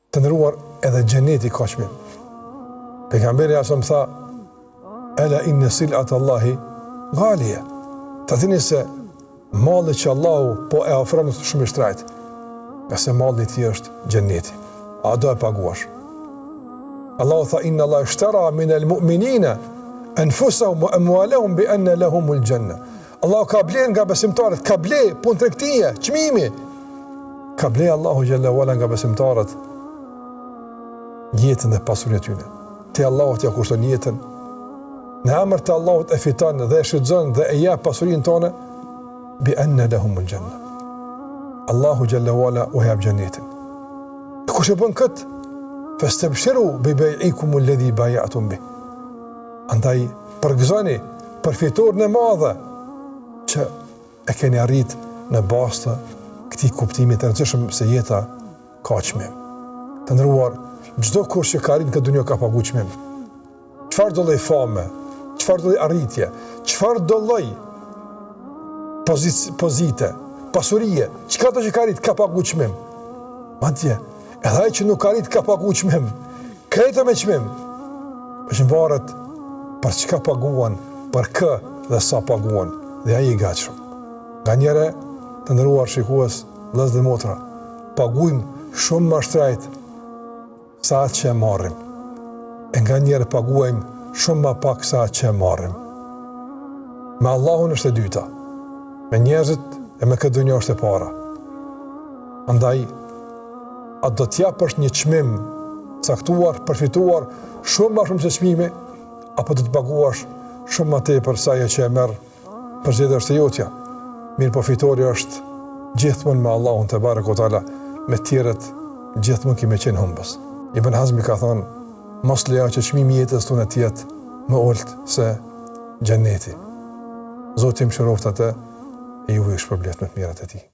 Të nderuar, edhe xheneti ka çmim. Pejgamberi asam tha, ela inna sil'at Allahi ghalia. Të dini se malli që Allahu po e ofron është shumë i shtrejtë. Nga se malli i tij është xheneti. A do e paguash? Allahu tha, inna Allah ishtara min al-mu'minina anfusahum wa amwalahum bi anna lahumul janna. Allahu ka bler nga besimtarët, ka ble punë tregtie, çmimi. Ka ble Allahu xhalla wala nga besimtarët jetën dhe pasurinë e tyre. Te Allahu t'ia kushton jetën. Në emër të Allahut e fiton dhe e shfrytëzon dhe e jep pasurinë tonë bi anna lahumul janna. Allahu xhalla wala u jep xhenetin. Kush e bën kët? Fastabshiru bi bai'ikum alladhi bay'atum bih. Andaj përgëzoni për fitoren e madhe që e keni arrit në bazë të këtij kuptimi të rëndësishëm se jeta ka çmim. Të nderuar, çdo kush që ka arrit këtë dunjë ka paguar çmim. Çfarë do lloj fame, çfarë do lloj arritje, çfarë do lloj pozite, pasurie, çka do që ka arrit ka paguar çmim. Madje edhe ai që nuk ka arrit ka paguar çmim. Krejtë me çmim. Është varet për çka paguan, për kë dhe sa paguan, dhe ai i gatshëm. Nganjëre, të nderuar shikues, vëllezër dhe motra, paguajmë shumë më shtrejt sa atë që e marrim. E nganjëre paguajmë shumë më pak sa atë që e marrim. Me Allahun është e dyta. Me njerëzit e me këtë dunjë është e para. Andaj, a do t'japësh një çmim caktuar, përfituar shumë më shumë se çmimi, apo do të paguash shumë më tepër sa ajo që e merr për zgjedhja është e jotja. Mirë, po fitori është gjithmonë me Allahun te barekuhu teala, me tjerët gjithmonë kemi qenë humbës. Ibn Hazmi ka thënë, mos lejo që çmimi i jetës tonë të jetë më ulët se xheneti. Zoti më shëroft atë e ju shpërblet me të mirat e tij.